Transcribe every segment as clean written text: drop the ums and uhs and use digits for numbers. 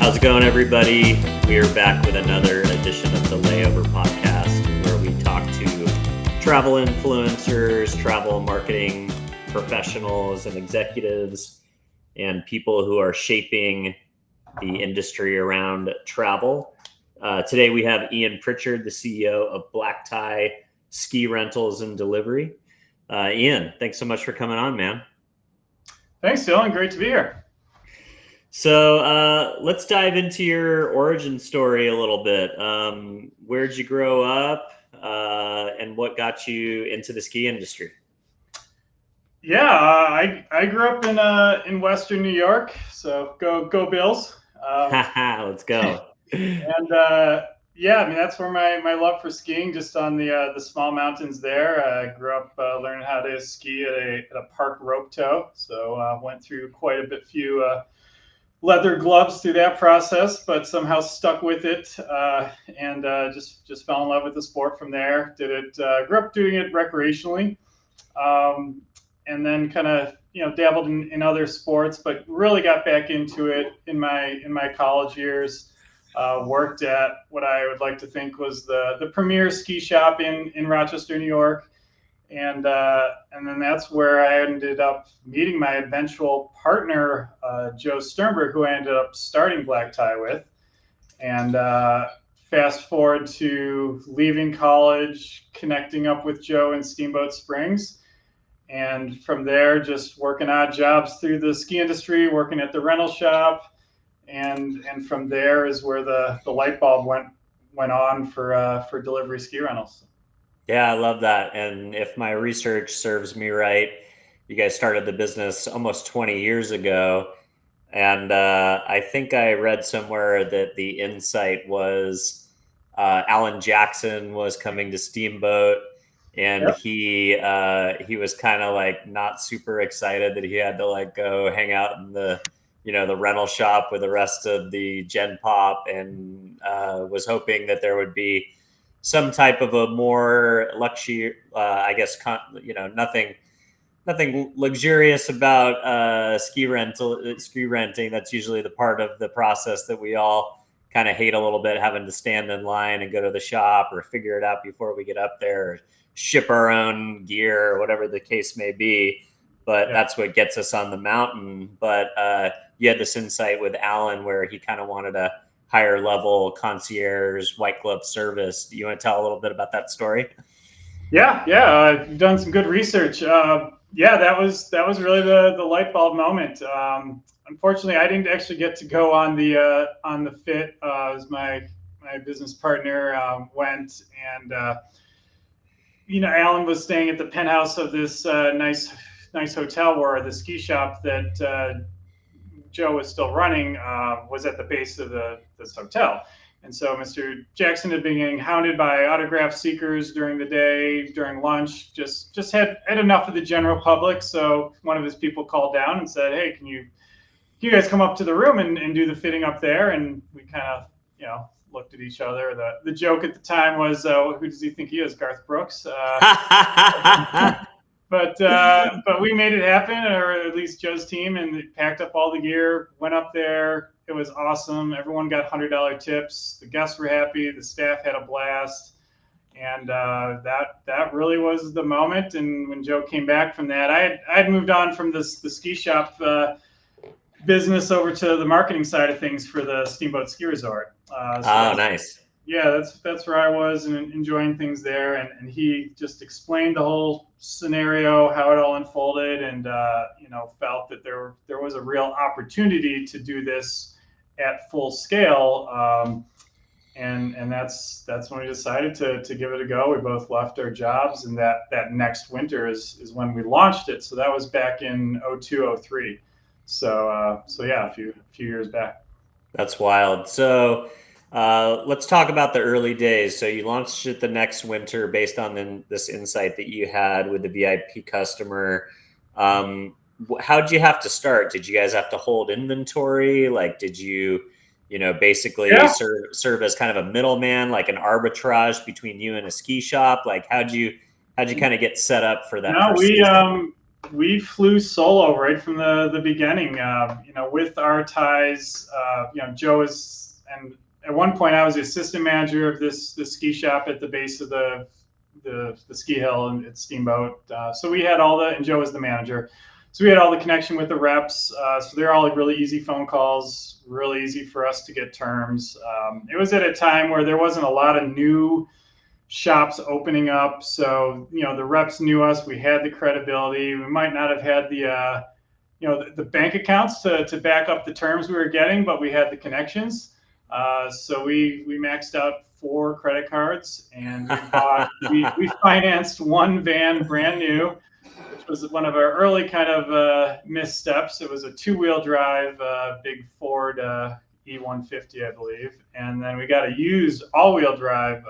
How's it going, everybody? We are back with another edition of the Layover podcast, where we talk to travel influencers, travel marketing professionals and executives, and people who are shaping the industry around travel. Today we have Ian Prichard, the CEO of Black Tie Ski Rentals and Delivery. Ian, thanks so much for coming on, man. Thanks, Dylan. Great to be here. So let's dive into your origin story a little bit. Where'd you grow up, and what got you into the ski industry? Yeah, I grew up in Western New York, so go Bills. Let's go. Yeah, I mean that's where my love for skiing, just on the small mountains there. I grew up learning how to ski at a park rope tow, so went through quite a few leather gloves through that process, but somehow stuck with it and just fell in love with the sport from there. Grew up doing it recreationally, and then kind of dabbled in other sports, but really got back into it in my college years. Worked at what I would like to think was the premier ski shop in Rochester, New York. And then that's where I ended up meeting my eventual partner, Joe Sternberg, who I ended up starting Black Tie with. And fast forward to leaving college, connecting up with Joe in Steamboat Springs. And from there, just working odd jobs through the ski industry, working at the rental shop. And from there is where the light bulb went on for delivery ski rentals. Yeah, I love that. And if my research serves me right, you guys started the business almost 20 years ago. And I think I read somewhere that the insight was Alan Jackson was coming to Steamboat, and Yep. he was kind of like not super excited that he had to like go hang out in the rental shop with the rest of the Gen Pop, and was hoping that there would be some type of a more luxury, I guess, nothing luxurious about ski renting. That's usually the part of the process that we all kind of hate a little bit, having to stand in line and go to the shop or figure it out before we get up there, or ship our own gear or whatever the case may be. But that's what gets us on the mountain. But you had this insight with Alan where he kind of wanted a higher level concierge white glove service. Do you want to tell a little bit about that story? Yeah. You've done some good research. That was really the light bulb moment. Unfortunately, I didn't actually get to go on the fit as my business partner went, and Alan was staying at the penthouse of this nice hotel where the ski shop that Joe was still running was at the base of this hotel. And so Mr. Jackson had been getting hounded by autograph seekers during the day, during lunch, just had enough of the general public. So one of his people called down and said, "Hey, can you guys come up to the room and do the fitting up there?" And we kind of, looked at each other. The joke at the time was, who does he think he is, Garth Brooks? But we made it happen, or at least Joe's team, and packed up all the gear, went up there. It was awesome. Everyone got $100 tips. The guests were happy. The staff had a blast. And that really was the moment. And when Joe came back from that, I had moved on from the ski shop business over to the marketing side of things for the Steamboat Ski Resort. Nice. Yeah, that's where I was, and enjoying things there. And he just explained the whole scenario, how it all unfolded, and felt that there was a real opportunity to do this at full scale. And that's when we decided to give it a go. We both left our jobs, and that next winter is when we launched it. So that was back in 2002-03. So yeah, a few years back. That's wild. So let's talk about the early days. So you launched it the next winter based on this insight that you had with the VIP customer. How did you have to start? Did you guys have to hold inventory? Like, did you, basically serve as kind of a middleman, like an arbitrage between you and a ski shop? Like, how'd you kind of get set up for that? No, first season? we flew solo right from the beginning. With our ties, Joe is, and at one point I was the assistant manager of this ski shop at the base of the ski hill at Steamboat. So we had and Joe was the manager. So we had all the connection with the reps. So they're all really easy phone calls, really easy for us to get terms. It was at a time where there wasn't a lot of new shops opening up. So, the reps knew us. We had the credibility. We might not have had the bank accounts to back up the terms we were getting, but we had the connections. So we maxed out 4 credit cards, and we financed 1 van brand new, which was one of our early kind of missteps. It was a 2-wheel drive, big Ford E150, I believe, and then we got a used all-wheel drive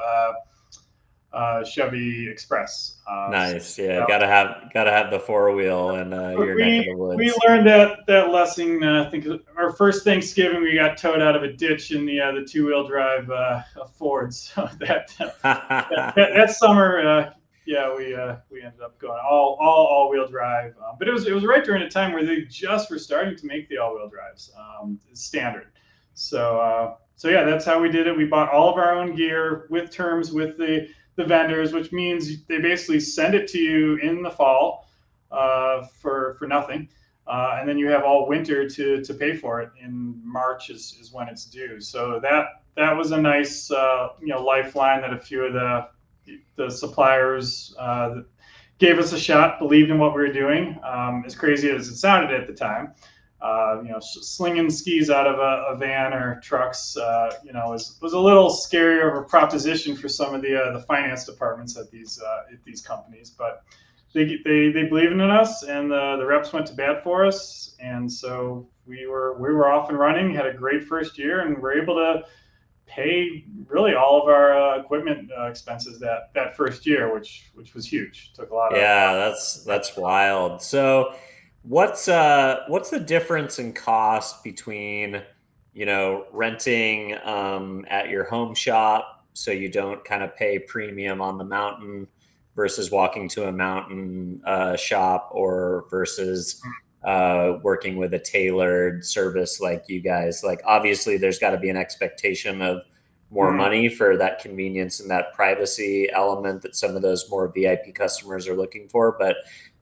Chevy Express. Nice. Yeah, gotta have the 4-wheel in your neck of the woods. We learned that lesson. I think our first Thanksgiving we got towed out of a ditch in the 2-wheel drive Ford. So that summer, we ended up going all-wheel drive. But it was right during a time where they just were starting to make the all-wheel drives standard. So yeah, that's how we did it. We bought all of our own gear with terms with the vendors, which means they basically send it to you in the fall for nothing, and then you have all winter to pay for it. In March is when it's due. So that was a nice lifeline that a few of the suppliers gave us a shot, believed in what we were doing. As crazy as it sounded at the time, slinging skis out of a van or trucks, was a little scarier of a proposition for some of the finance departments at these companies. But they believed in us, and the reps went to bat for us, and so we were off and running. Had a great first year, and were able to pay really all of our equipment expenses that first year, which was huge. Took a lot of. Yeah, that's wild. So what's the difference in cost between renting at your home shop, so you don't kind of pay premium on the mountain, versus walking to a mountain shop, or versus working with a tailored service like you guys? Like, obviously there's got to be an expectation of more money for that convenience and that privacy element that some of those more VIP customers are looking for. But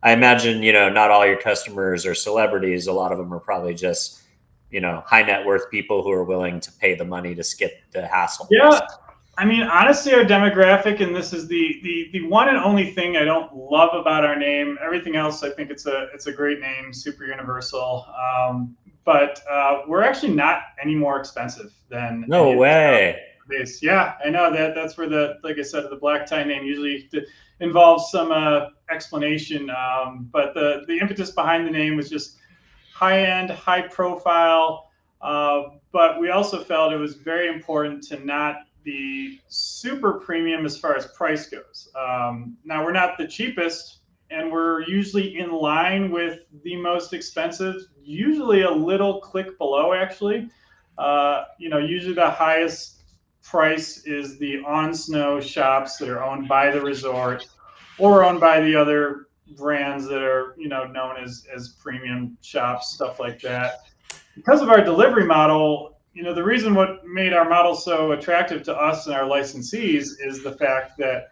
I imagine, not all your customers are celebrities. A lot of them are probably just, high net worth people who are willing to pay the money to skip the hassle. Yeah. I mean, honestly, our demographic, and this is the one and only thing I don't love about our name. Everything else, I think it's a great name, super universal. But we're actually not any more expensive than. No way. Base. Yeah, I know that's where like I said, the black tie name usually involves some explanation. But the impetus behind the name was just high end, high profile. But we also felt it was very important to not be super premium as far as price goes. Now, we're not the cheapest, and we're usually in line with the most expensive, usually a little click below, actually. Usually the highest price is the on snow shops that are owned by the resort or owned by the other brands that are known as premium shops, stuff like that. Because of our delivery model, the reason what made our model so attractive to us and our licensees is the fact that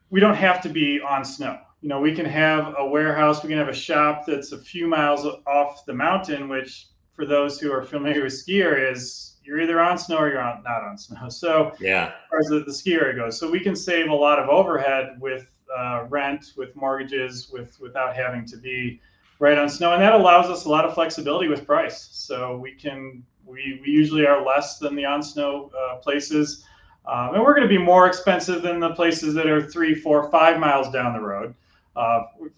we don't have to be on snow. We can have a warehouse, we can have a shop that's a few miles off the mountain, which for those who are familiar with ski areas, you're either on snow or you're not on snow. So yeah, as far as the ski area goes, so we can save a lot of overhead with rent, with mortgages, without having to be right on snow, and that allows us a lot of flexibility with price. So we usually are less than the on snow places, and we're going to be more expensive than the places that are 3, 4, 5 miles down the road,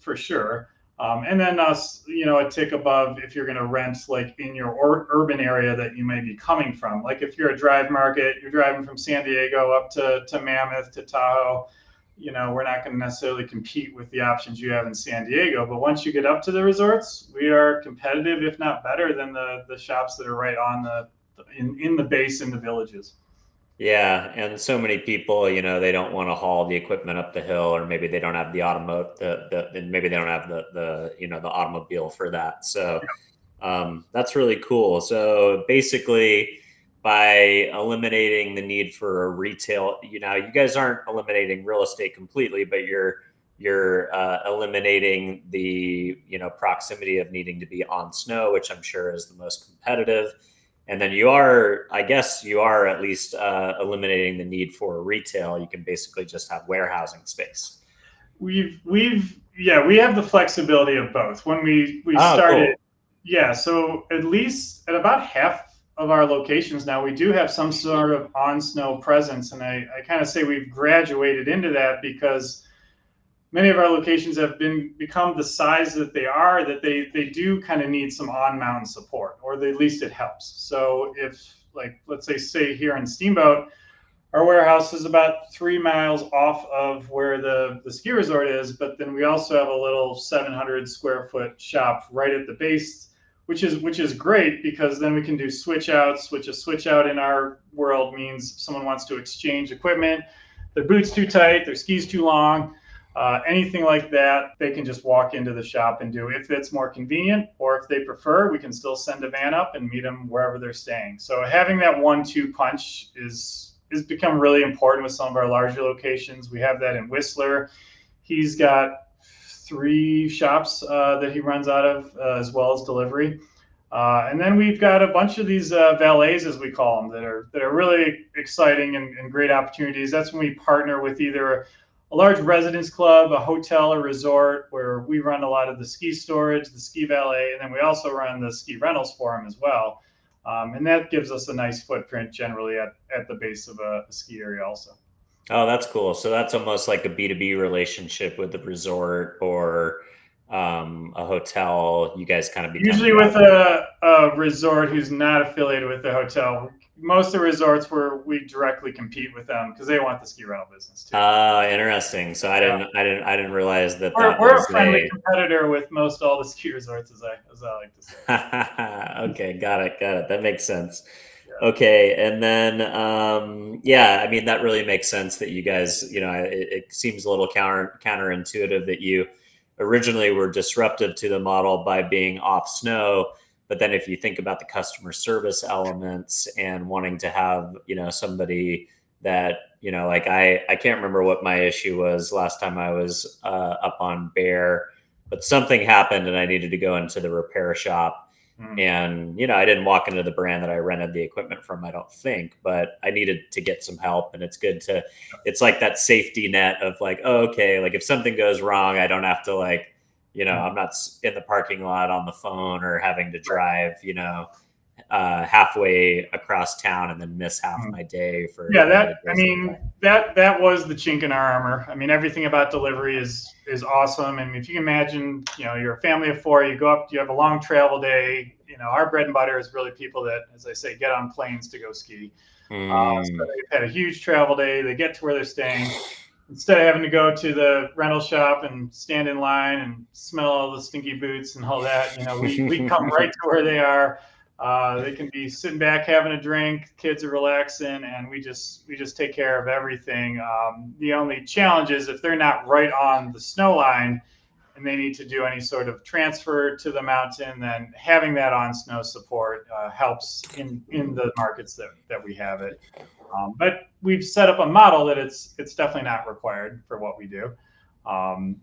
for sure. And then a tick above if you're going to rent like in your urban area that you may be coming from. Like if you're a drive market, you're driving from San Diego up to Mammoth to Tahoe, we're not going to necessarily compete with the options you have in San Diego. But once you get up to the resorts, we are competitive, if not better than the shops that are right on in the base in the villages. Yeah, and so many people, they don't want to haul the equipment up the hill, or maybe they don't have and maybe they don't have the automobile for that. So that's really cool. So basically, by eliminating the need for a retail, you guys aren't eliminating real estate completely, but you're eliminating the proximity of needing to be on snow, which I'm sure is the most competitive. And then I guess you are at least eliminating the need for retail. You can basically just have warehousing space. We have the flexibility of both. When we Oh, started, cool. yeah, so at least at about half of our locations now, we do have some sort of on snow presence. And I kind of say we've graduated into that because many of our locations have become the size that they are, that they do kind of need some on mountain support, or at least it helps. So if, like, let's say here in Steamboat, our warehouse is about 3 miles off of where the ski resort is, but then we also have a little 700 square foot shop right at the base, which is great, because then we can do switch outs, which a switch out in our world means someone wants to exchange equipment, their boots too tight, their skis too long, anything like that, they can just walk into the shop and do, if it's more convenient, or if they prefer, we can still send a van up and meet them wherever they're staying. So having that 1-2 punch is become really important with some of our larger locations. We have that in Whistler. He's got 3 shops that he runs out of, as well as delivery. And then we've got a bunch of these valets, as we call them, that are really exciting and great opportunities. That's when we partner with either a large residence club, a hotel, or resort, where we run a lot of the ski storage, the ski valet, and then we also run the ski rentals for them as well. And that gives us a nice footprint generally at the base of a ski area also. Oh, that's cool. So that's almost like a B2B relationship with the resort or a hotel. You guys kind of become Usually the with outlet. a resort who's not affiliated with the hotel. Most of the resorts where we directly compete with them because they want the ski rental business too. Interesting. So I Yeah. didn't, I didn't, I didn't realize that that We're a was friendly competitor with most all the ski resorts, as I like to say. okay, got it, got it. That makes sense. Yeah. Okay, and then yeah, I mean that really makes sense that you guys, it seems a little counterintuitive that you originally were disruptive to the model by being off snow, but then if you think about the customer service elements and wanting to have, somebody that, like I can't remember what my issue was last time I was up on Bear, but something happened and I needed to go into the repair shop. Mm. And, I didn't walk into the brand that I rented the equipment from, I don't think, but I needed to get some help. And it's like that safety net of like, oh, okay, like if something goes wrong, I don't have to like, I'm not in the parking lot on the phone or having to drive, halfway across town and then miss half Mm. my day for Yeah, going to I Disney. mean, that was the chink in our armor. I mean, everything about delivery is awesome. And if you can imagine, you're a family of 4, you go up, you have a long travel day. Our bread and butter is really people that, as I say, get on planes to go ski. So Mm. they've had a huge travel day. They get to where they're staying. Instead of having to go to the rental shop and stand in line and smell all the stinky boots and all that, we come right to where they are. They can be sitting back having a drink, kids are relaxing, and we just take care of everything. The only challenge is if they're not right on the snow line and they need to do any sort of transfer to the mountain, then having that on snow support helps in the markets that we have it. But we've set up a model that it's definitely not required for what we do. And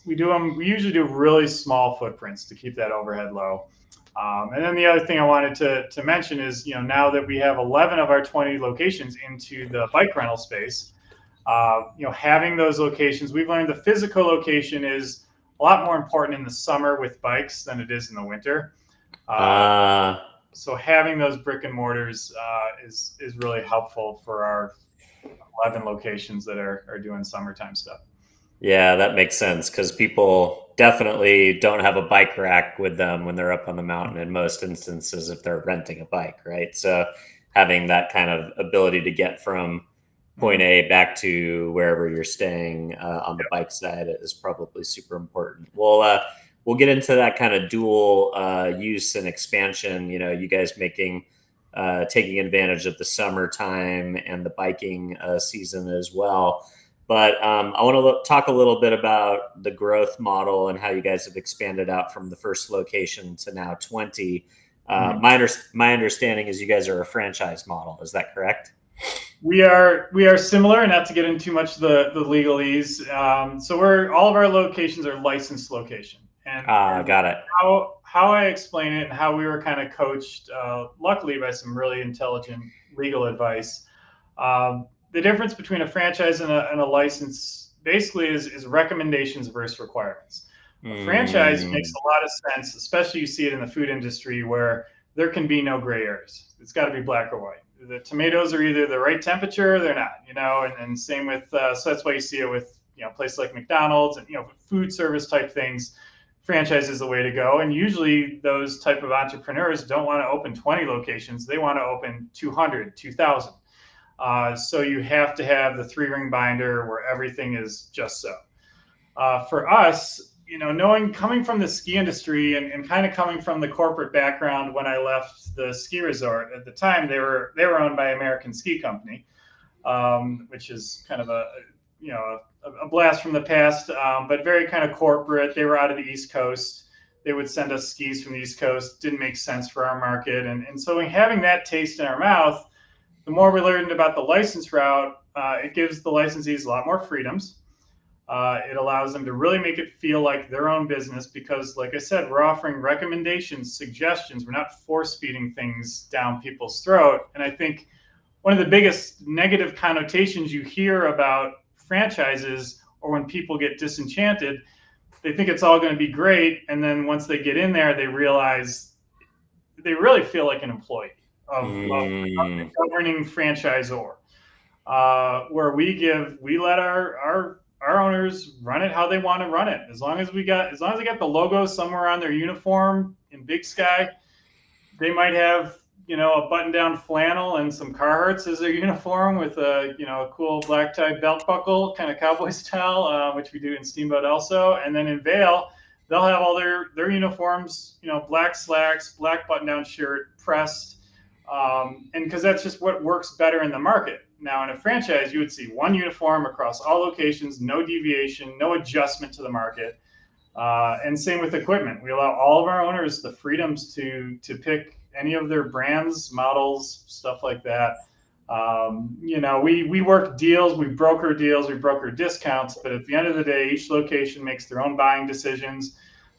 we usually do really small footprints to keep that overhead low. And then the other thing I wanted to mention is, now that we have 11 of our 20 locations into the bike rental space, having those locations, we've learned the physical location is a lot more important in the summer with bikes than it is in the winter. uh, So having those brick and mortars is really helpful for our 11 locations that are doing summertime stuff. Yeah, that makes sense because people definitely don't have a bike rack with them when they're up on the mountain in most instances if they're renting a bike, right? So having that kind of ability to get from point A back to wherever you're staying on the bike side is probably super important. We'll get into that kind of dual use and expansion. You guys making taking advantage of the summertime and the biking season as well. But I want to talk a little bit about the growth model and how you guys have expanded out from the first location to now 20. My understanding is you guys are a franchise model. Is that correct? We are similar, and not to get into too much of the legalese. So all of our locations are licensed location, and got it. How I explain it and how we were kind of coached, luckily by some really intelligent legal advice. The difference between a franchise and a license basically is recommendations versus requirements. A franchise makes a lot of sense, especially you see it in the food industry where there can be no gray areas. It's got to be black or white. The tomatoes are either the right temperature or they're not, and same with, so that's why you see it with, places like McDonald's and, food service type things. Franchise is the way to go. And usually those type of entrepreneurs don't want to open 20 locations. They want to open 200, 2,000. So you have to have the 3-ring binder where everything is just so. For us, coming from the ski industry and kind of coming from the corporate background when I left the ski resort, at the time they were owned by American Ski Company, which is kind of a blast from the past, but very kind of corporate. They were out of the East Coast. They would send us skis from the East Coast. Didn't make sense for our market. And so having that taste in our mouth, the more we learned about the license route, it gives the licensees a lot more freedoms. It allows them to really make it feel like their own business because, like I said, we're offering recommendations, suggestions. We're not force-feeding things down people's throat. And I think one of the biggest negative connotations you hear about franchises, or when people get disenchanted, they think it's all going to be great. And then once they get in there, they realize they really feel like an employee of the governing franchisor, where we let our owners run it how they want to run it. As long as they got the logo somewhere on their uniform in big sky, they might have, a button-down flannel and some Carhartts as their uniform with a cool black tie belt buckle, kind of cowboy style, which we do in Steamboat also. And then in Vail, they'll have all their uniforms, black slacks, black button-down shirt, pressed, and because that's just what works better in the market. Now, in a franchise, you would see one uniform across all locations, no deviation, no adjustment to the market. And same with equipment. We allow all of our owners the freedoms to pick any of their brands, models, stuff like that. We work deals, we broker deals, we broker discounts, but at the end of the day, each location makes their own buying decisions,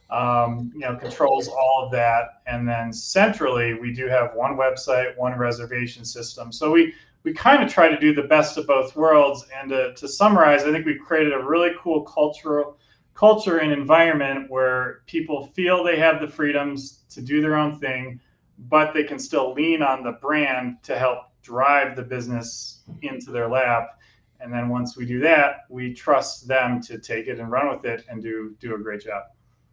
controls all of that. And then centrally, we do have one website, one reservation system. So we kind of try to do the best of both worlds. And to summarize, I think we've created a really cool culture and environment where people feel they have the freedoms to do their own thing, but they can still lean on the brand to help drive the business into their lap. And then once we do that, we trust them to take it and run with it and do a great job.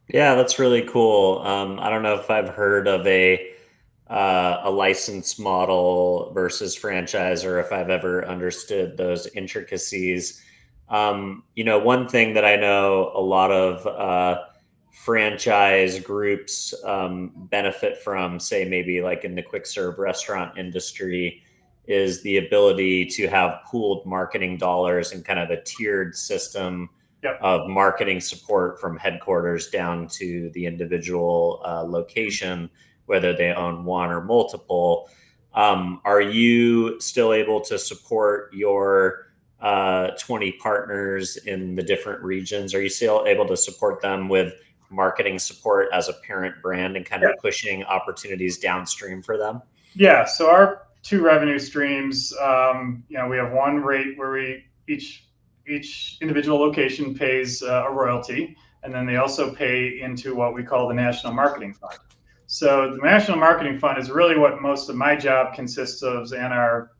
Yeah, that's really cool. I don't know if I've heard of a license model versus franchise, or if I've ever understood those intricacies. One thing that I know a lot of franchise groups benefit from, say maybe like in the quick serve restaurant industry, is the ability to have pooled marketing dollars and kind of a tiered system of marketing support from headquarters down to the individual location, whether they own one or multiple. Are you still able to support your 20 partners in the different regions? Are you still able to support them with marketing support as a parent brand and kind of pushing opportunities downstream for them? Yeah. So our 2 revenue streams, we have one rate where each individual location pays a royalty, and then they also pay into what we call the National Marketing Fund. So the National Marketing Fund is really what most of my job consists of, and our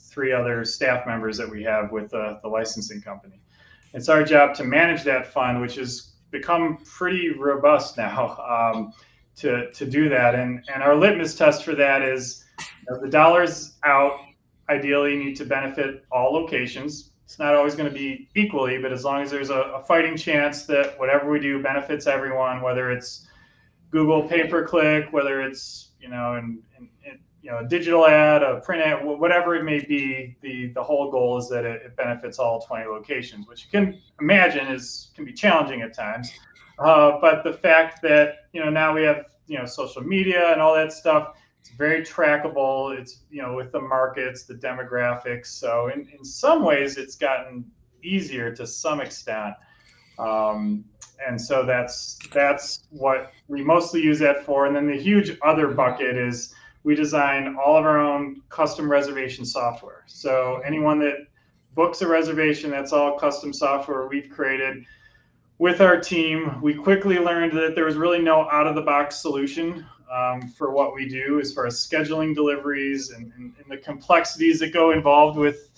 3 other staff members that we have with the licensing company. It's our job to manage that fund, which has become pretty robust now to do that. And our litmus test for that is the dollars out ideally need to benefit all locations. It's not always going to be equally, but as long as there's a fighting chance that whatever we do benefits everyone, whether it's Google pay-per-click, whether it's a digital ad, a print ad, whatever it may be, the whole goal is that it benefits all 20 locations, which you can imagine can be challenging at times. But the fact that, now we have, social media and all that stuff, it's very trackable. It's, with the markets, the demographics. So in some ways it's gotten easier to some extent. And so that's what we mostly use that for. And then the huge other bucket is we design all of our own custom reservation software. So anyone that books a reservation, that's all custom software we've created with our team. We quickly learned that there was really no out-of-the-box solution for what we do as far as scheduling deliveries and the complexities that go involved with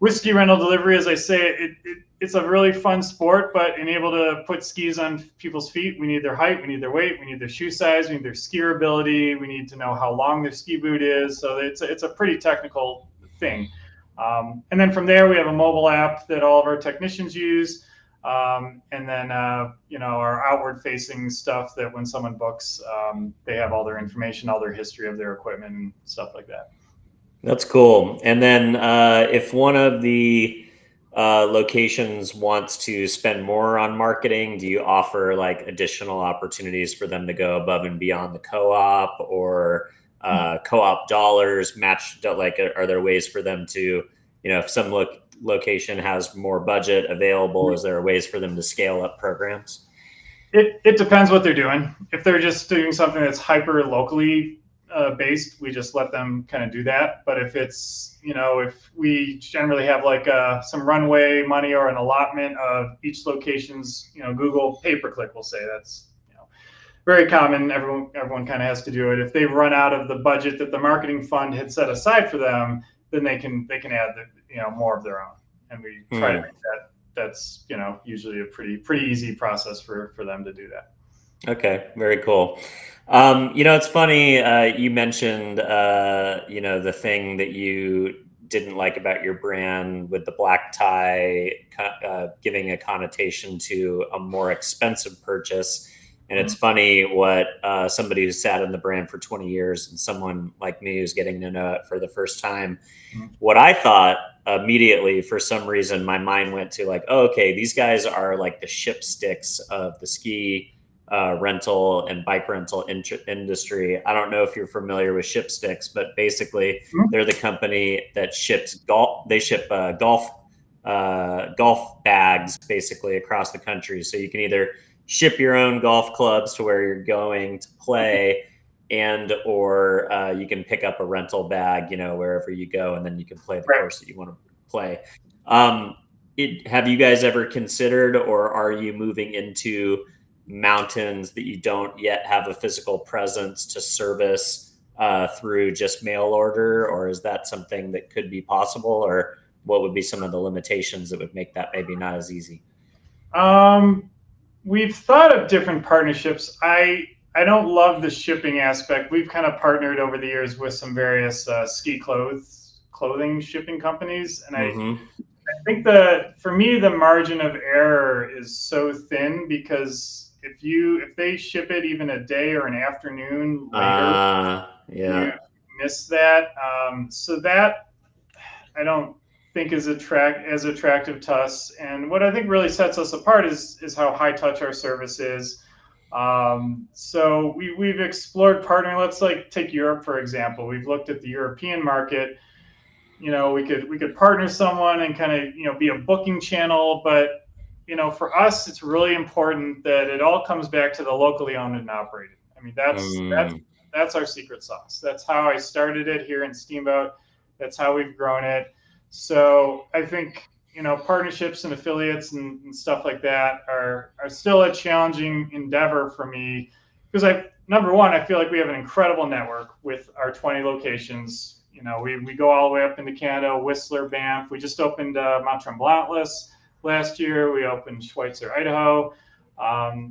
ski rental delivery. As I say, it's a really fun sport, but in able to put skis on people's feet, we need their height, we need their weight, we need their shoe size, we need their skier ability, we need to know how long their ski boot is. So it's a pretty technical thing. And then from there, we have a mobile app that all of our technicians use. And then, our outward-facing stuff that when someone books, they have all their information, all their history of their equipment and stuff like that. That's cool. And then if one of the locations wants to spend more on marketing, do you offer like additional opportunities for them to go above and beyond the co-op, or co-op dollars matched? Like, are there ways for them to, if some location has more budget available, is there ways for them to scale up programs? It depends what they're doing. If they're just doing something that's hyper locally based, we just let them kind of do that. But if it's, if we generally have like some runway money or an allotment of each location's, Google pay-per-click, we'll say that's, very common. Everyone kind of has to do it. If they run out of the budget that the marketing fund had set aside for them, then they can add more of their own. And we try to make that's, usually a pretty easy process for them to do that. Okay, very cool. It's funny, you mentioned, the thing that you didn't like about your brand with the black tie, giving a connotation to a more expensive purchase. And it's funny what somebody who's sat in the brand for 20 years and someone like me who's getting to know it for the first time, what I thought immediately, for some reason, my mind went to like, oh, okay, these guys are like the ship sticks of the ski rental and bike rental industry. I don't know if you're familiar with ship sticks, but basically they're the company that ships golf. They ship golf bags basically across the country. So you can either ship your own golf clubs to where you're going to play, or you can pick up a rental bag, wherever you go, and then you can play the course that you want to play. Have you guys ever considered, or are you moving into mountains that you don't yet have a physical presence to service through just mail order, or is that something that could be possible, or what would be some of the limitations that would make that maybe not as easy? We've thought of different partnerships. I don't love the shipping aspect. We've kind of partnered over the years with some various ski clothing shipping companies, and I think for me the margin of error is so thin, because if they ship it even a day or an afternoon later, you miss that. So that I don't think is as attractive to us. And what I think really sets us apart is how high touch our service is. So we've explored partnering. Let's take Europe, for example. We've looked at the European market. We could partner someone and kind of, be a booking channel, but for us, it's really important that it all comes back to the locally owned and operated. I mean, that's our secret sauce. That's how I started it here in Steamboat. That's how we've grown it. So I think, partnerships and affiliates and stuff like that are still a challenging endeavor for me, because number one, I feel like we have an incredible network with our 20 locations. We go all the way up into Canada, Whistler, Banff. We just opened Mont Tremblant last year. We opened Schweitzer, Idaho.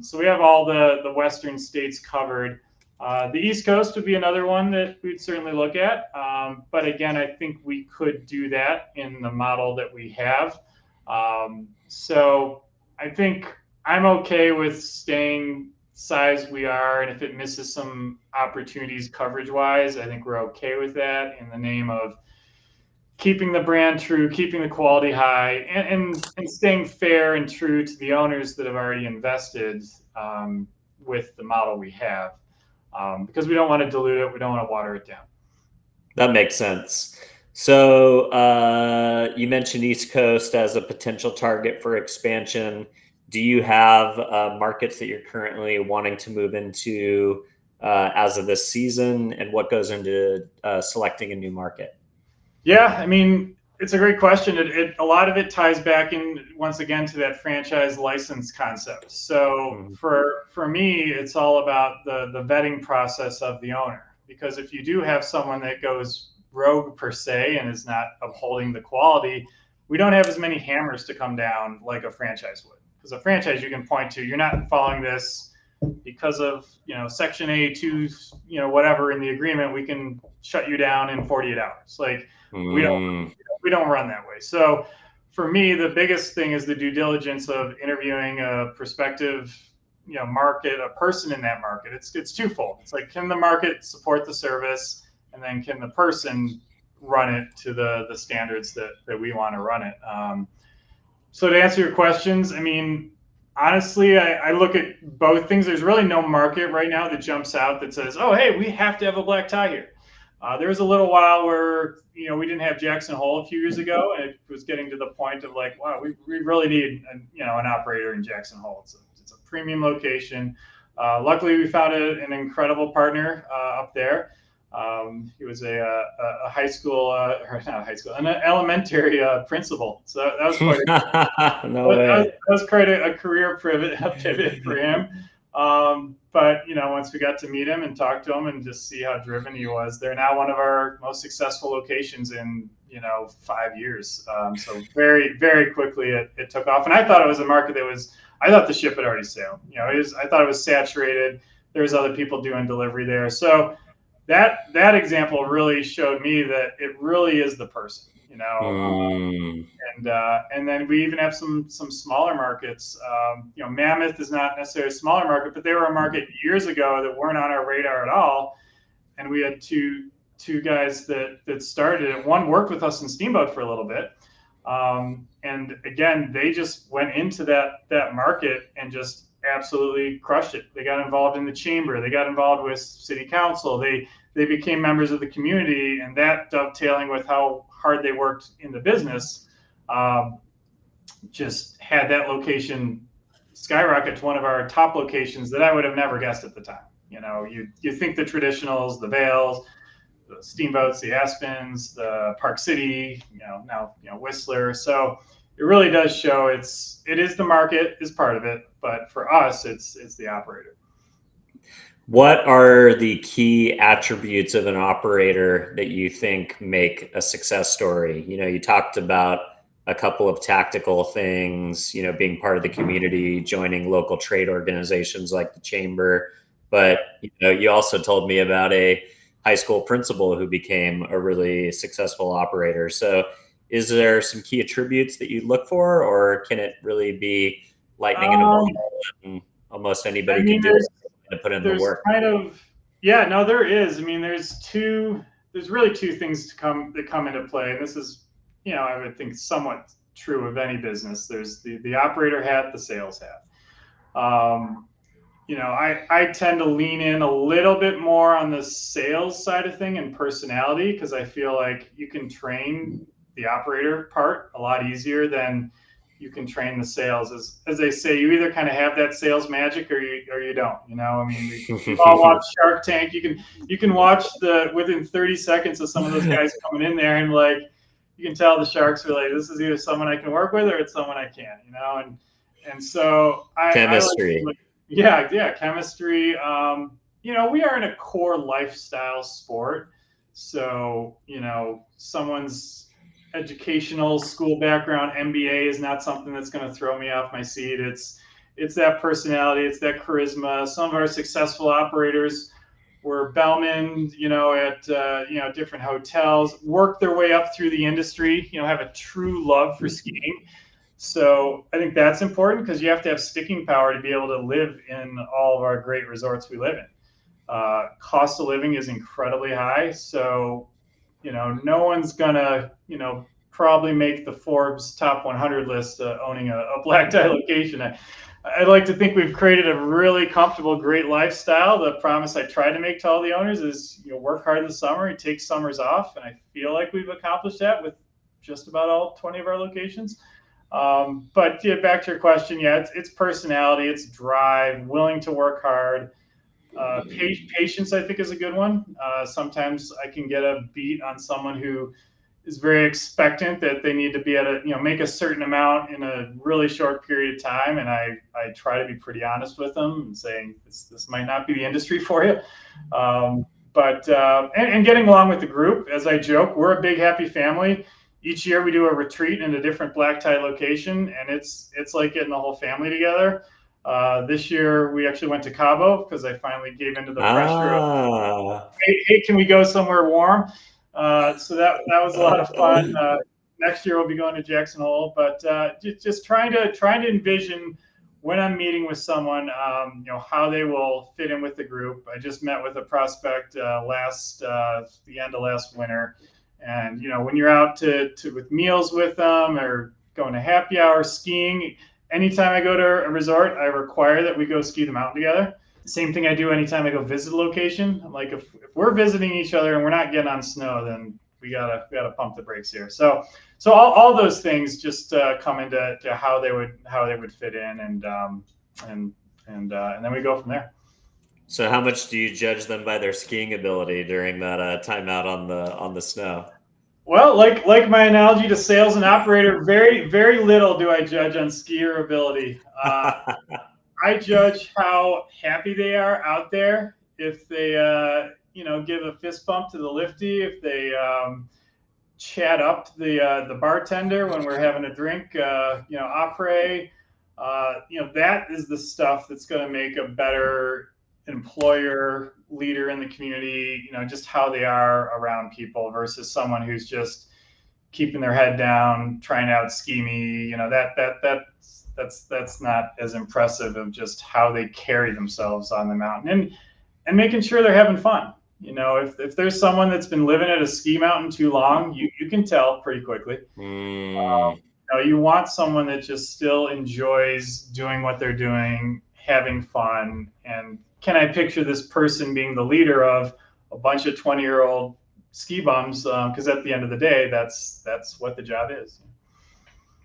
So we have all the Western states covered. The East Coast would be another one that we'd certainly look at. But again, I think we could do that in the model that we have. So I think I'm okay with staying size we are, and if it misses some opportunities coverage wise, I think we're okay with that in the name of keeping the brand true, keeping the quality high, and staying fair and true to the owners that have already invested with the model we have, because we don't want to dilute it, we don't want to water it down. That makes sense. So you mentioned East Coast as a potential target for expansion. Do you have markets that you're currently wanting to move into as of this season, and what goes into selecting a new market? Yeah, I mean, it's a great question. A lot of it ties back in once again to that franchise license concept. So for me, it's all about the vetting process of the owner, because if you do have someone that goes rogue per se and is not upholding the quality, we don't have as many hammers to come down like a franchise would. Because a franchise you can point to, you're not following this because of Section A2, whatever in the agreement, we can shut you down in 48 hours. Like we don't run that way. So for me, the biggest thing is the due diligence of interviewing a prospective market, a person in that market. It's twofold. It's like, can the market support the service, and then can the person run it to the standards that we want to run it. So to answer your questions, I mean, honestly, I look at both things. There's really no market right now that jumps out that says, oh, hey, we have to have a black tie here. There was a little while where we didn't have Jackson Hole a few years ago, and it was getting to the point of like, wow, we really need an operator in Jackson Hole. It's a premium location. Luckily, we found an incredible partner up there. He was a high school, or not high school, an elementary principal. So that was quite that was quite a career pivot for him. But once we got to meet him and talk to him and just see how driven he was, they're now one of our most successful locations in 5 years. So very, very quickly it took off, and I thought it was a market I thought the ship had already sailed. I thought it was saturated. There was other people doing delivery there, so that example really showed me that it really is the person. And then we even have some smaller markets. Mammoth is not necessarily a smaller market, but they were a market years ago that weren't on our radar at all. And we had two guys that started it. One worked with us in Steamboat for a little bit. And again, they just went into that market and just absolutely crushed it. They got involved in the chamber. They got involved with city council. They became members of the community, and that dovetailing with how hard they worked in the business, just had that location skyrocket to one of our top locations that I would have never guessed at the time. You think the traditionals, the Vales, the Steamboats, the Aspens, the Park City, now Whistler. So it really does show it is the market is part of it, but for us, it's the operator. What are the key attributes of an operator that you think make a success story? You talked about a couple of tactical things, being part of the community, joining local trade organizations like the chamber. But, you also told me about a high school principal who became a really successful operator. So is there some key attributes that you look for, or can it really be lightning in a bottle and almost anybody can do it to put in the work? There is. I mean, there's really two things that come into play. And this is, I would think somewhat true of any business. There's the operator hat, the sales hat. I tend to lean in a little bit more on the sales side of thing and personality, because I feel like you can train the operator part a lot easier than you can train the sales. As they say, you either kind of have that sales magic or you don't. I mean, we all watch Shark Tank. You can watch within 30 seconds of some of those guys coming in there, and like you can tell the sharks are like, this is either someone I can work with or it's someone I can't. And so chemistry. Chemistry. We are in a core lifestyle sport, so someone's educational school background, MBA, is not something that's going to throw me off my seat. It's that personality, it's that charisma. Some of our successful operators were bellmen, at different hotels, worked their way up through the industry, have a true love for skiing. So I think that's important because you have to have sticking power to be able to live in all of our great resorts we live in. Cost of living is incredibly high. So, no one's gonna, probably make the Forbes top 100 list owning a black tie location. I'd like to think we've created a really comfortable, great lifestyle. The promise I try to make to all the owners is, work hard in the summer and take summers off. And I feel like we've accomplished that with just about all 20 of our locations. But yeah, back to your question, yeah, it's personality, it's drive, willing to work hard. Patience, I think, is a good one. Sometimes I can get a beat on someone who is very expectant that they need to be make a certain amount in a really short period of time, and I try to be pretty honest with them and saying this might not be the industry for you. But getting along with the group, as I joke, we're a big happy family. Each year we do a retreat in a different black tie location, and it's like getting the whole family together. This year we actually went to Cabo because I finally gave into the pressure of, hey, can we go somewhere warm? So that was a lot of fun. Next year we'll be going to Jackson Hole, but just trying to envision when I'm meeting with someone, how they will fit in with the group. I just met with a prospect the end of last winter, and when you're out with meals with them or going to happy hour, skiing. Anytime I go to a resort, I require that we go ski the mountain together. Same thing I do anytime I go visit a location. I'm like, if we're visiting each other and we're not getting on snow, then we gotta pump the brakes here. So all those things just come into how they would fit in, and then we go from there. So how much do you judge them by their skiing ability during that time out on the snow? Well, like my analogy to sales and operator, very, very little do I judge on skier ability. I judge how happy they are out there. If they, give a fist bump to the lifty, if they chat up the bartender when we're having a drink, après, that is the stuff that's going to make a better employer, leader in the community, just how they are around people versus someone who's just keeping their head down, trying to out ski me. That's not as impressive of just how they carry themselves on the mountain and making sure they're having fun. If there's someone that's been living at a ski mountain too long, you can tell pretty quickly. You want someone that just still enjoys doing what they're doing, having fun. And can I picture this person being the leader of a bunch of 20-year-old ski bums? Because at the end of the day, that's what the job is.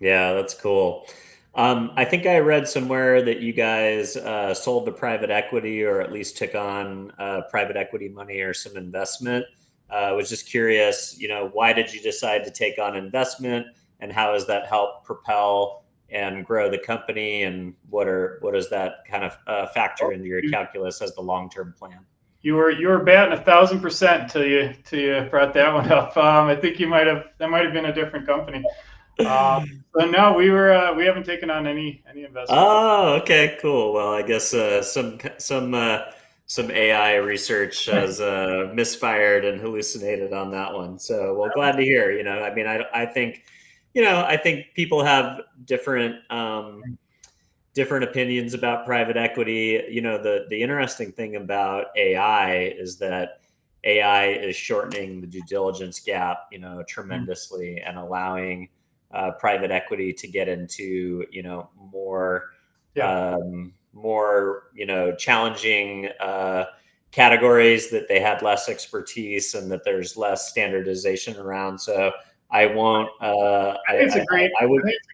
Yeah, that's cool. I think I read somewhere that you guys sold to private equity, or at least took on private equity money or some investment. I was just curious, why did you decide to take on investment, and how has that helped propel and grow the company, and what does that kind of factor into your calculus as the long-term plan? You were batting 1,000% till you brought that one up. I think that might have been a different company. But no, we haven't taken on any investment. Oh, okay, cool. Well, I guess some AI research has misfired and hallucinated on that one. So, well, glad to hear. I mean, I think, I think people have different opinions about private equity. The interesting thing about AI is that AI is shortening the due diligence gap, tremendously, and allowing private equity to get into, more challenging categories that they had less expertise and that there's less standardization around. So I won't. It's a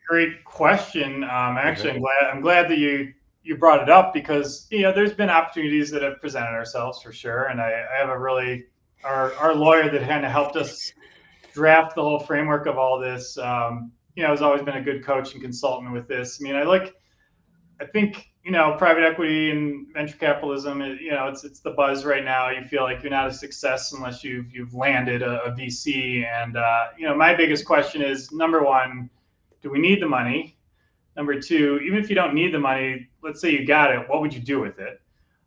great question. Actually, I'm glad that you brought it up, because there's been opportunities that have presented ourselves for sure, and I have our lawyer that kind of helped us draft the whole framework of all this. Has always been a good coach and consultant with this. I mean, I think private equity and venture capitalism, it's the buzz right now. You feel like you're not a success unless you've landed a VC. And my biggest question is, number one, do we need the money? Number two, even if you don't need the money, let's say you got it, what would you do with it?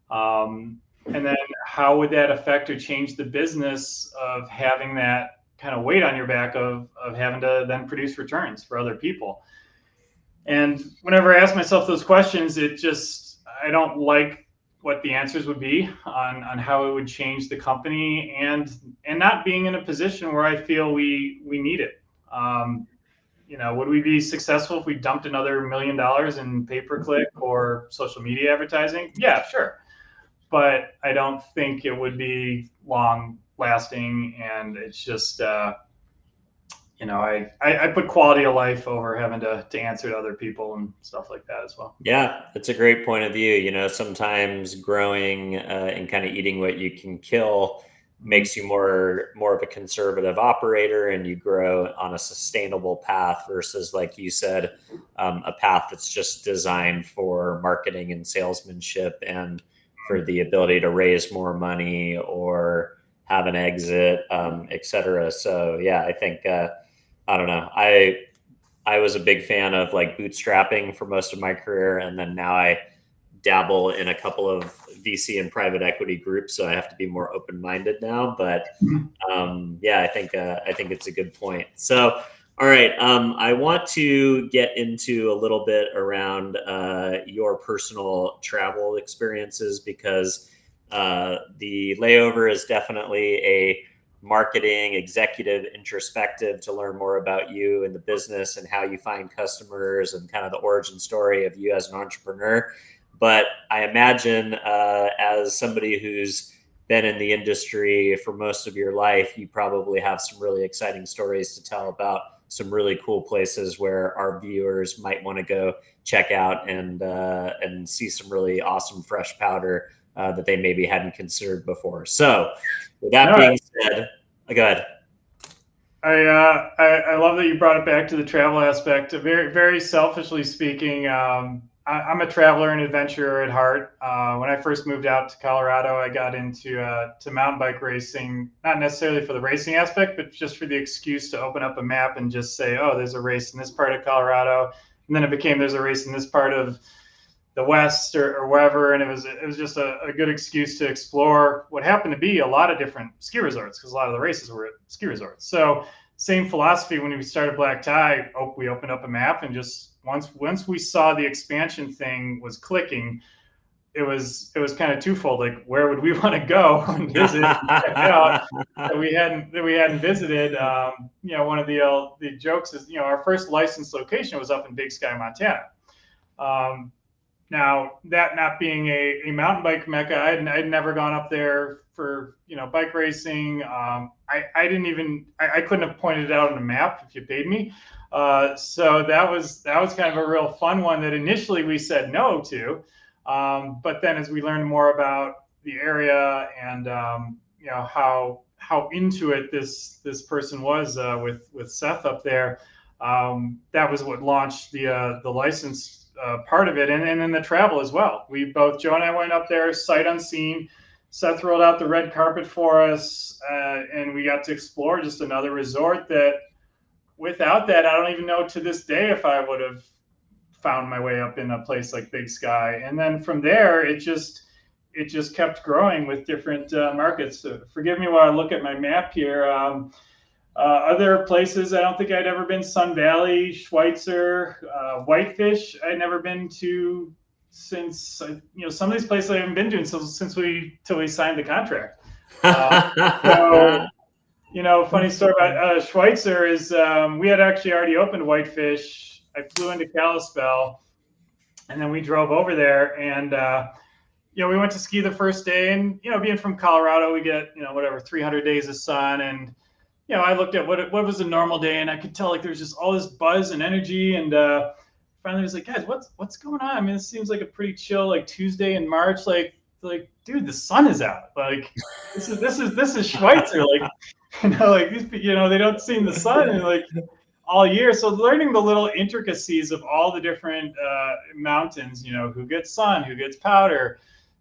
And then how would that affect or change the business of having that kind of weight on your back of having to then produce returns for other people? And whenever I ask myself those questions, I don't like what the answers would be on how it would change the company, and not being in a position where I feel we need it. Would we be successful if we dumped another $1 million in pay-per-click or social media advertising? Yeah, sure. But I don't think it would be long lasting. And it's just, I put quality of life over having to answer to other people and stuff like that as well. Yeah, that's a great point of view. Sometimes growing and kind of eating what you can kill makes you more of a conservative operator, and you grow on a sustainable path versus, like you said, a path that's just designed for marketing and salesmanship and for the ability to raise more money or have an exit, et cetera. So yeah, I think I don't know. I was a big fan of like bootstrapping for most of my career, and then now I dabble in a couple of VC and private equity groups, so I have to be more open-minded now. But yeah, I think it's a good point. So, all right, I want to get into a little bit around your personal travel experiences, because the Layover is definitely a marketing, executive, introspective, to learn more about you and the business and how you find customers and kind of the origin story of you as an entrepreneur. But I imagine as somebody who's been in the industry for most of your life, you probably have some really exciting stories to tell about some really cool places where our viewers might want to go check out and see some really awesome fresh powder that they maybe hadn't considered before. So with that being said, go ahead. I love that you brought it back to the travel aspect. Very, very selfishly speaking, I'm a traveler and adventurer at heart. When I first moved out to Colorado, I got into to mountain bike racing, not necessarily for the racing aspect, but just for the excuse to open up a map and just say, oh, there's a race in this part of Colorado. And then it became there's a race in this part of the West or wherever. And it was just a good excuse to explore what happened to be a lot of different ski resorts, because a lot of the races were at ski resorts. So same philosophy when we started Black Tie. We opened up a map, and just once we saw the expansion thing was clicking, it was kind of twofold. Like, where would we want to go and visit and check out that we hadn't visited? One of the jokes is, our first licensed location was up in Big Sky, Montana. Now, that not being a mountain bike mecca, I'd never gone up there for bike racing. I couldn't have pointed it out on a map if you paid me. So that was kind of a real fun one that initially we said no to. But then as we learned more about the area and how into it this person was with Seth up there, that was what launched the license part of it, and then the travel as well. Joe and I went up there sight unseen. Seth rolled out the red carpet for us, and we got to explore just another resort that, without that, I don't even know to this day if I would have found my way up in a place like Big Sky. And then from there, it just kept growing with different markets. So forgive me while I look at my map here. Other places, I don't think I'd ever been. Sun Valley, Schweitzer, Whitefish, I'd never been to since, some of these places I haven't been to since we signed the contract. Funny story about Schweitzer is we had actually already opened Whitefish. I flew into Kalispell, and then we drove over there, and we went to ski the first day, and being from Colorado, we get 300 days of sun, and I looked at what was a normal day, and I could tell like there's just all this buzz and energy, and finally I was like, guys, what's going on? I mean, it seems like a pretty chill like Tuesday in March, like dude, the sun is out. Like this is Schweitzer, like like these they don't see the sun in like all year. So learning the little intricacies of all the different mountains, who gets sun, who gets powder.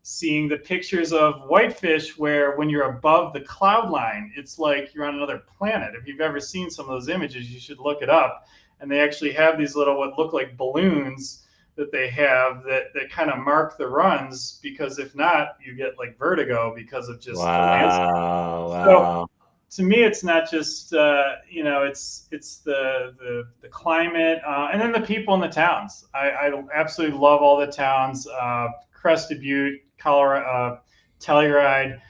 Seeing the pictures of Whitefish where when you're above the cloud line, it's like you're on another planet. If you've ever seen some of those images, you should look it up. And they actually have these little, what look like balloons that they have that kind of mark the runs, because if not, you get like vertigo because of just the landscape. Wow. to me, it's not just it's the climate, and then the people in the towns. I absolutely love all the towns. Crested Butte, Colorado, Telluride.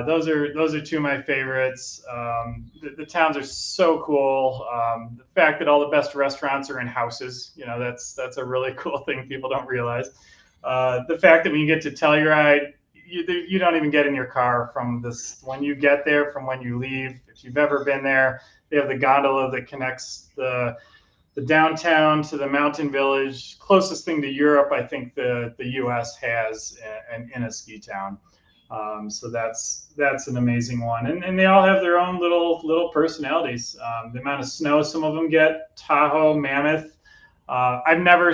Those are two of my favorites. The towns are so cool. The fact that all the best restaurants are in houses, that's a really cool thing people don't realize. The fact that when you get to Telluride, you don't even get in your car from this when you get there from when you leave. If you've ever been there, they have the gondola that connects the downtown to the mountain village. Closest thing to Europe, I think the U.S. has in a ski town. So that's an amazing one, and they all have their own little personalities. The amount of snow some of them get, Tahoe, Mammoth. I've never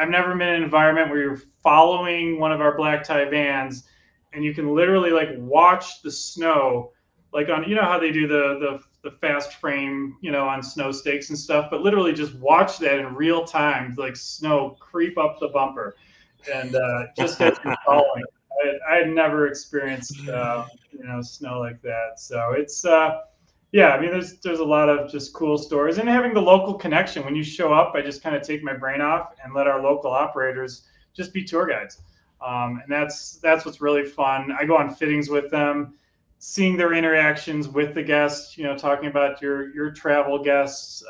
been in an environment where you're following one of our black tie vans, and you can literally like watch the snow, like on how they do the fast frame on snow stakes and stuff, but literally just watch that in real time, like snow creep up the bumper, and just as you're following. I had never experienced snow like that, so it's yeah. I mean, there's a lot of just cool stories, and having the local connection. When you show up, I just kind of take my brain off and let our local operators just be tour guides, and that's what's really fun. I go on fittings with them, seeing their interactions with the guests. Talking about your travel guests.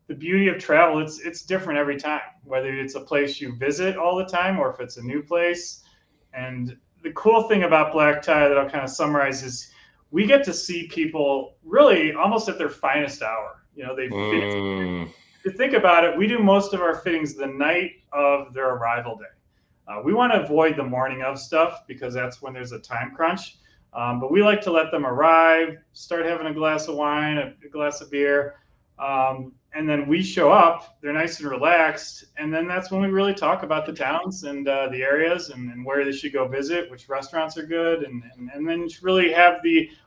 The beauty of travel, it's different every time, whether it's a place you visit all the time or if it's a new place. And the cool thing about black tie that I'll kind of summarize is we get to see people really almost at their finest hour. They've finished. If you think about it, we do most of our fittings the night of their arrival day. We want to avoid the morning of stuff because that's when there's a time crunch. But we like to let them arrive, start having a glass of wine, a glass of beer. And then we show up, they're nice and relaxed. And then that's when we really talk about the towns and the areas and where they should go visit, which restaurants are good. And then really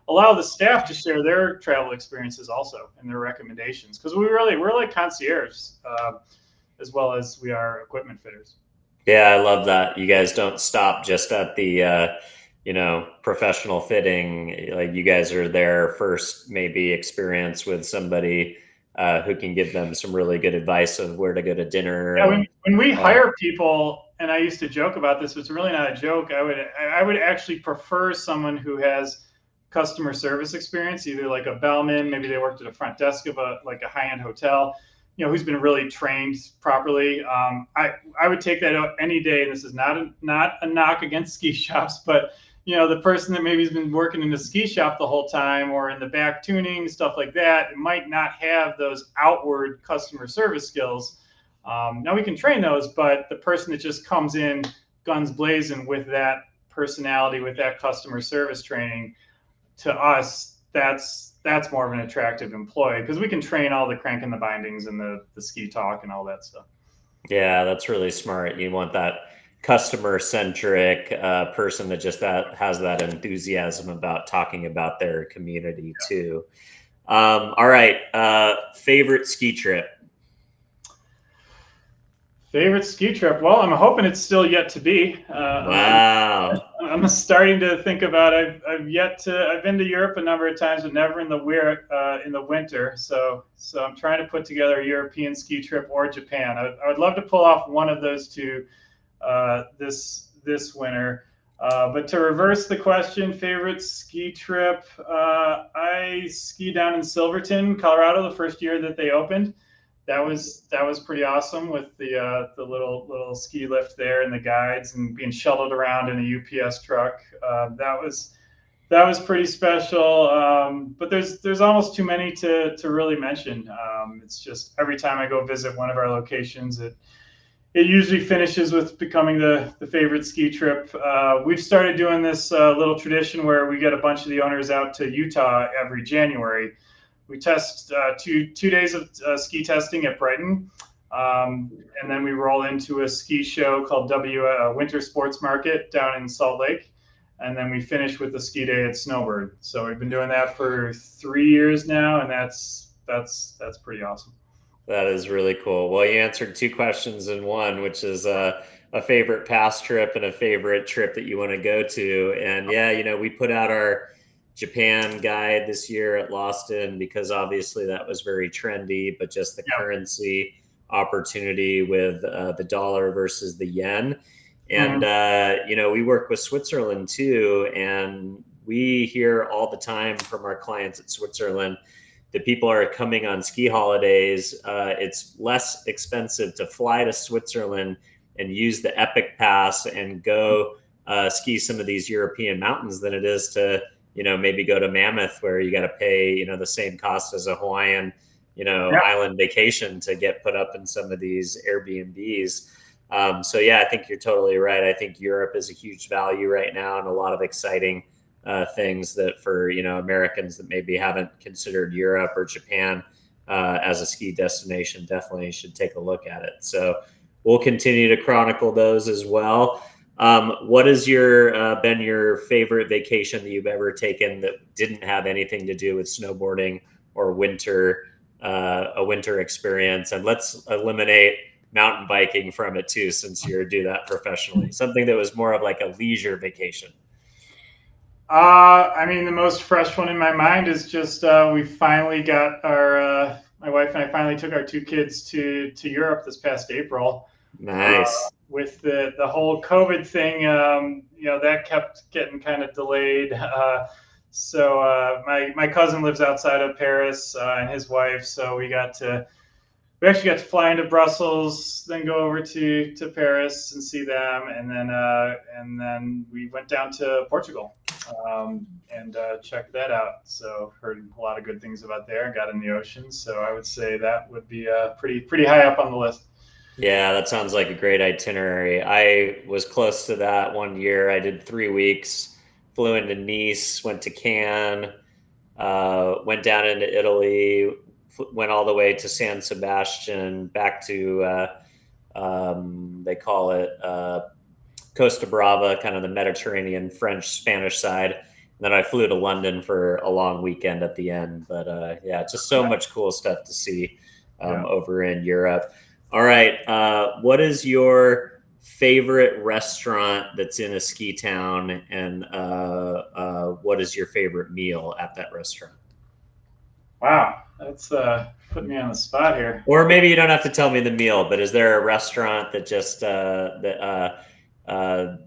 allow the staff to share their travel experiences also and their recommendations. Because we're like concierges as well as we are equipment fitters. Yeah, I love that. You guys don't stop just at the, professional fitting. Like you guys are their first maybe experience with somebody who can give them some really good advice of where to go to dinner. Yeah, when we hire people, and I used to joke about this, but it's really not a joke. I would actually prefer someone who has customer service experience, either like a bellman, maybe they worked at a front desk of a high-end hotel, who's been really trained properly. I would take that out any day. And this is not a knock against ski shops, but the person that maybe has been working in the ski shop the whole time or in the back tuning, stuff like that, might not have those outward customer service skills. Now we can train those, but the person that just comes in guns blazing with that personality, with that customer service training, to us, that's more of an attractive employee because we can train all the cranking the bindings and the ski talk and all that stuff. Yeah, that's really smart. You want that customer centric person that just has that enthusiasm about talking about their community too. All right. Favorite ski trip? Favorite ski trip? Well, I'm hoping it's still yet to be. Wow. I'm starting to think about. I've been to Europe a number of times, but never in the winter. So I'm trying to put together a European ski trip or Japan. I would love to pull off one of those two this winter. But to reverse the question, favorite ski trip? I skied down in Silverton, Colorado, the first year that they opened. That was pretty awesome with the little ski lift there and the guides and being shuttled around in a UPS truck. That was pretty special. But there's almost too many to really mention. It's just every time I go visit one of our locations, it usually finishes with becoming the favorite ski trip. We've started doing this little tradition where we get a bunch of the owners out to Utah every January. We test two days of ski testing at Brighton, and then we roll into a ski show called Winter Sports Market down in Salt Lake, and then we finish with the ski day at Snowbird. So we've been doing that for 3 years now, and that's pretty awesome. That is really cool. Well, you answered 2 questions in one, which is a favorite past trip and a favorite trip that you want to go to. And yeah, we put out our Japan guide this year at Lawston because obviously that was very trendy, but just the Yeah. currency opportunity with the dollar versus the yen. And, Mhm. we work with Switzerland too. And we hear all the time from our clients at Switzerland that people are coming on ski holidays. It's less expensive to fly to Switzerland and use the Epic Pass and go ski some of these European mountains than it is to, maybe go to Mammoth where you got to pay, the same cost as a Hawaiian, Yeah. island vacation to get put up in some of these Airbnbs. So yeah, I think you're totally right. I think Europe is a huge value right now and a lot of exciting things that for Americans that maybe haven't considered Europe or Japan as a ski destination definitely should take a look at it. So we'll continue to chronicle those as well. What has been your favorite vacation that you've ever taken that didn't have anything to do with snowboarding or a winter experience? And let's eliminate mountain biking from it too, since you do that professionally. Something that was more of like a leisure vacation. I mean, the most fresh one in my mind is just we finally got my wife and I finally took our two kids to Europe this past April. Nice. With the whole COVID thing, that kept getting kind of delayed. So my cousin lives outside of Paris and his wife, so we actually got to fly into Brussels, then go over to Paris and see them, and then we went down to Portugal and checked that out. So heard a lot of good things about there. Got in the ocean, so I would say that would be pretty high up on the list. Yeah, that sounds like a great itinerary. I was close to that one year. I did 3 weeks, flew into Nice, went to Cannes, went down into Italy, went all the way to San Sebastian, back to, they call it Costa Brava, kind of the Mediterranean, French, Spanish side. And then I flew to London for a long weekend at the end. But yeah, just so much cool stuff to see over in Europe. All right. What is your favorite restaurant that's in a ski town? And what is your favorite meal at that restaurant? Wow, that's putting me on the spot here. Or maybe you don't have to tell me the meal, but is there a restaurant that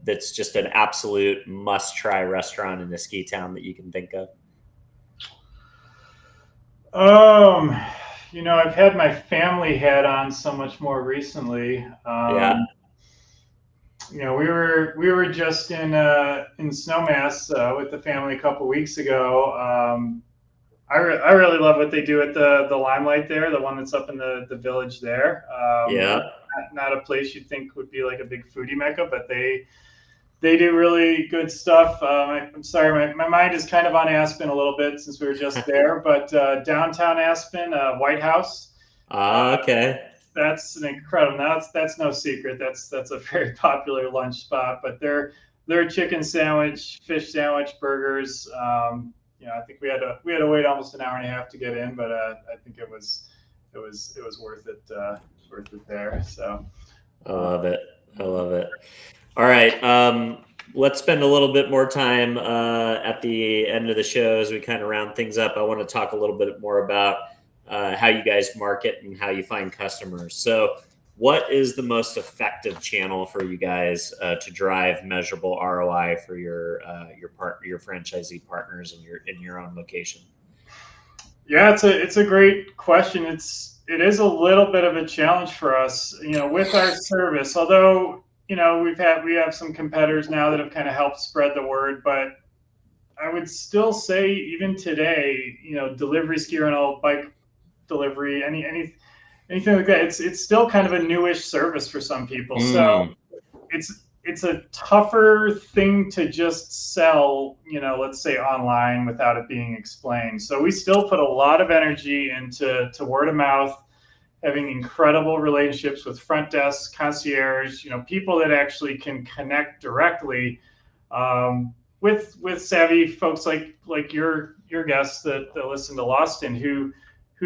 that's just an absolute must-try restaurant in a ski town that you can think of? I've had my family hat on so much more recently. Yeah. We were just in Snowmass with the family a couple weeks ago. I really love what they do at the Limelight there, the one that's up in the village there. Yeah. Not a place you'd think would be like a big foodie mecca, but they do really good stuff. I'm sorry, my mind is kind of on Aspen a little bit since we were just there, but downtown Aspen, White House. Okay. That's an incredible. That's no secret. That's a very popular lunch spot. But their chicken sandwich, fish sandwich, burgers. I think we had to wait almost an hour and a half to get in, but I think it was worth it. Worth it there. So I love it. All right. Let's spend a little bit more time at the end of the show as we kind of round things up. I want to talk a little bit more about how you guys market and how you find customers. So what is the most effective channel for you guys to drive measurable ROI for your franchisee partners in your own location? Yeah, it's a great question. It is a little bit of a challenge for us, with our service. Although, we have some competitors now that have kind of helped spread the word, but I would still say even today, delivery, ski rental, bike delivery, anything like that, it's still kind of a newish service for some people. So it's a tougher thing to just sell, let's say online without it being explained. So we still put a lot of energy into word of mouth, having incredible relationships with front desk, concierge, people that actually can connect directly with savvy folks like your guests that listen to Lawston who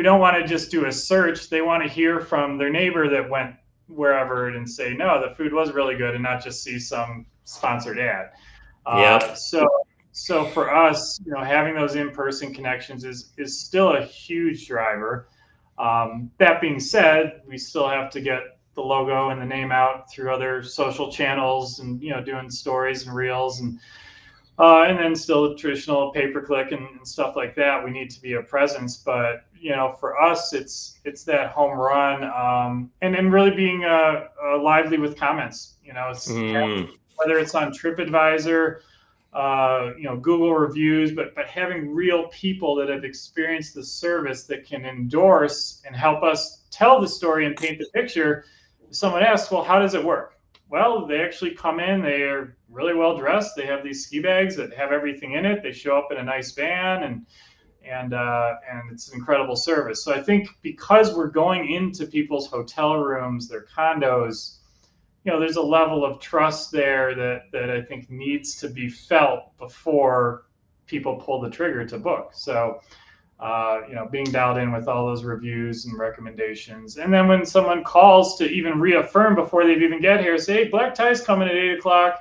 don't want to just do a search. They want to hear from their neighbor that went wherever and say, no, the food was really good, and not just see some sponsored ad. Yep. so for us, having those in-person connections is still a huge driver. That being said, we still have to get the logo and the name out through other social channels, and doing stories and reels, and then still traditional pay-per-click and stuff like that. We need to be a presence, but for us, it's that home run, and then really being lively with comments. Whether it's on TripAdvisor, Google reviews, but having real people that have experienced the service that can endorse and help us tell the story and paint the picture. If someone asks, well, how does it work? Well, they actually come in, they are really well dressed. They have these ski bags that have everything in it. They show up in a nice van, and it's an incredible service. So I think because we're going into people's hotel rooms, their condos, there's a level of trust there that I think needs to be felt before people pull the trigger to book. So being dialed in with all those reviews and recommendations. And then when someone calls to even reaffirm before they've even get here, say, hey, black tie's coming at 8:00.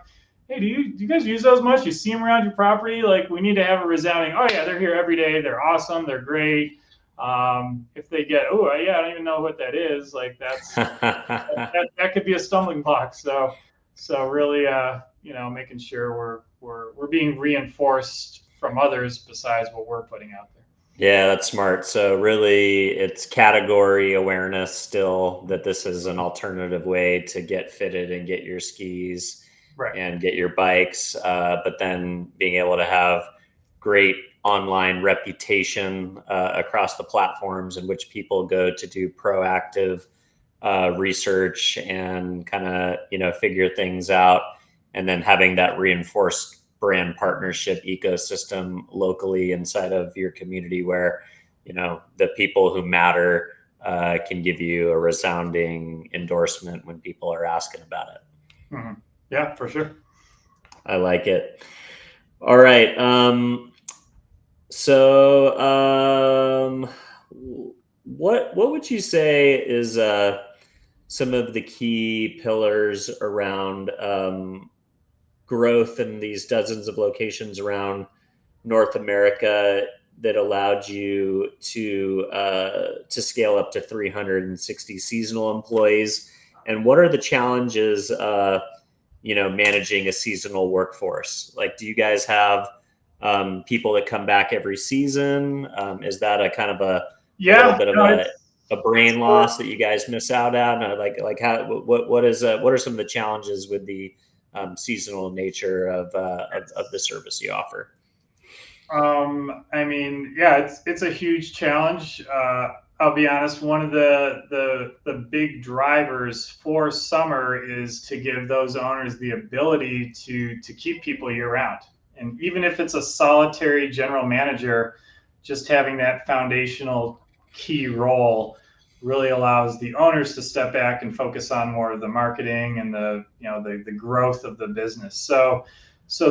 Hey, do you guys use those much? You see them around your property? Like, we need to have a resounding, oh yeah, they're here every day. They're awesome. They're great. If they get, oh yeah, I don't even know what that is. Like that could be a stumbling block. So really, making sure we're being reinforced from others besides what we're putting out there. Yeah, that's smart. So really, it's category awareness still that this is an alternative way to get fitted and get your skis and get your bikes. But then being able to have great online reputation across the platforms in which people go to do proactive research and kind of, figure things out, and then having that reinforced brand partnership ecosystem locally inside of your community where, the people who matter can give you a resounding endorsement when people are asking about it. Mm-hmm. Yeah, for sure. I like it. All right. So what would you say is some of the key pillars around growth in these dozens of locations around North America that allowed you to scale up to 360 seasonal employees? And what are the challenges, managing a seasonal workforce? Like, do you guys have people that come back every season? Is that a kind of a little bit of a brain loss that you guys miss out on? Like how, what are some of the challenges with the seasonal nature of the service you offer? It's a huge challenge. I'll be honest. One of the big drivers for summer is to give those owners the ability to keep people year round. And even if it's a solitary general manager, just having that foundational key role really allows the owners to step back and focus on more of the marketing and the growth of the business. So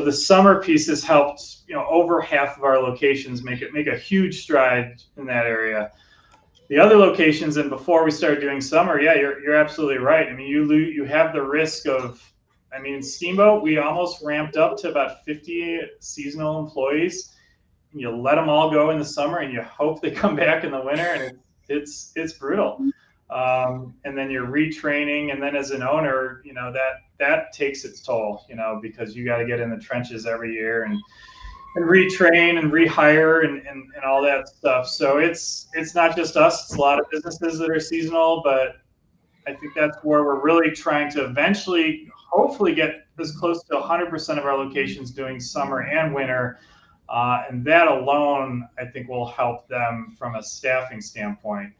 the summer piece has helped, over half of our locations make a huge stride in that area. The other locations, and before we started doing summer, yeah, you're absolutely right. I mean, you have the risk of, in Steamboat, we almost ramped up to about 50 seasonal employees. You let them all go in the summer, and you hope they come back in the winter, and it's brutal. And then you're retraining, and then as an owner, that takes its toll, because you got to get in the trenches every year and retrain and rehire and all that stuff. So it's not just us; it's a lot of businesses that are seasonal. But I think that's where we're really trying to eventually, hopefully, get as close to 100% of our locations doing summer and winter. And that alone, I think, will help them from a staffing standpoint.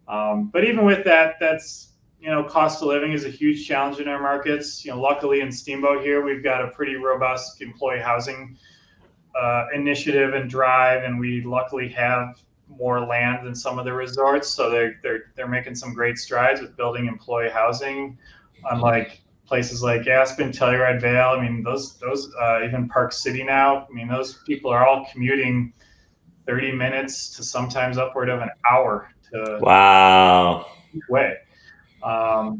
But even with that, that's, cost of living is a huge challenge in our markets. Luckily in Steamboat here, we've got a pretty robust employee housing initiative and drive, and we luckily have more land than some of the resorts. So they're making some great strides with building employee housing, unlike places like Aspen, Telluride Vale. Those even Park City now. Those people are all commuting 30 minutes to sometimes upward of an hour to each way.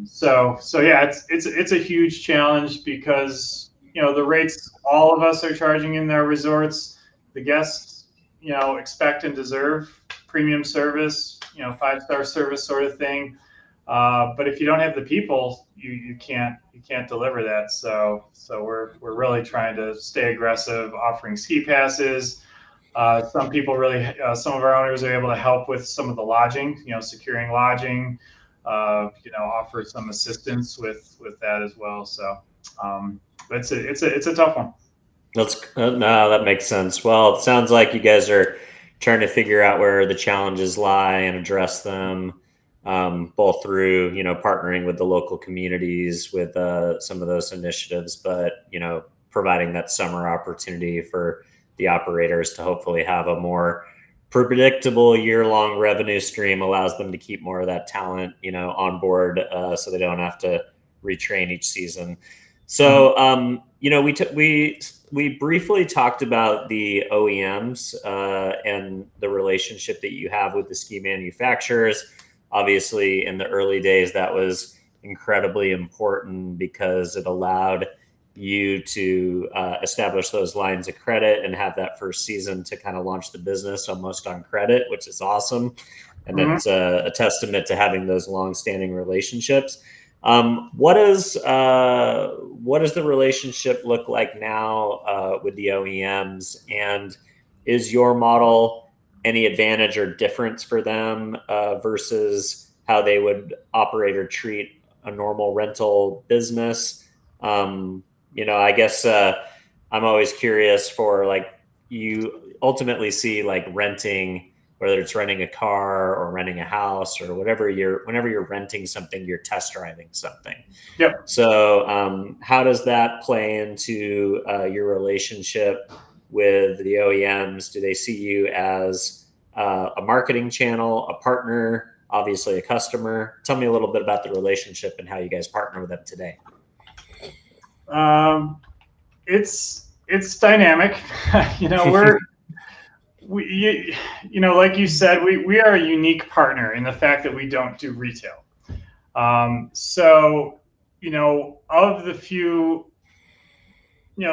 So yeah, it's a huge challenge because the rates all of us are charging in their resorts, the guests, expect and deserve premium service, 5-star service sort of thing. But if you don't have the people, you can't deliver that. So we're really trying to stay aggressive, offering ski passes. Some of our owners are able to help with some of the lodging, securing lodging, offer some assistance with that as well. So it's a tough one. No, that makes sense. Well, it sounds like you guys are trying to figure out where the challenges lie and address them, both through partnering with the local communities with some of those initiatives, but providing that summer opportunity for the operators to hopefully have a more predictable year-long revenue stream, allows them to keep more of that talent on board, so they don't have to retrain each season. So we briefly talked about the OEMs and the relationship that you have with the ski manufacturers. Obviously, in the early days, that was incredibly important because it allowed you to establish those lines of credit and have that first season to kind of launch the business almost on credit, which is awesome. And that's a testament to having those long-standing relationships. What does the relationship look like now with the OEMs, and is your model any advantage or difference for them versus how they would operate or treat a normal rental business? I guess I'm always curious for you ultimately see renting, whether it's renting a car or renting a house or whenever you're renting something, you're test driving something. Yep. So how does that play into your relationship with the OEMs? Do they see you as a marketing channel, a partner, obviously a customer? Tell me a little bit about the relationship and how you guys partner with them today. It's dynamic. Like you said, we are a unique partner in the fact that we don't do retail. Of the few,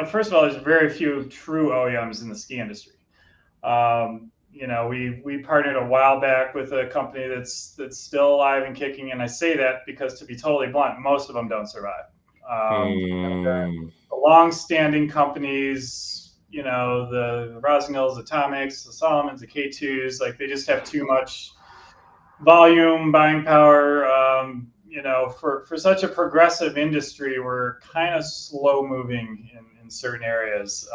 first of all, there's very few true OEMs in the ski industry. We partnered a while back with a company that's still alive and kicking, and I say that because, to be totally blunt, most of them don't survive. The long-standing companies, the Rosingills, Atomics, the Solomons, the K2s, they just have too much volume, buying power. For such a progressive industry, we're kind of slow moving in certain areas.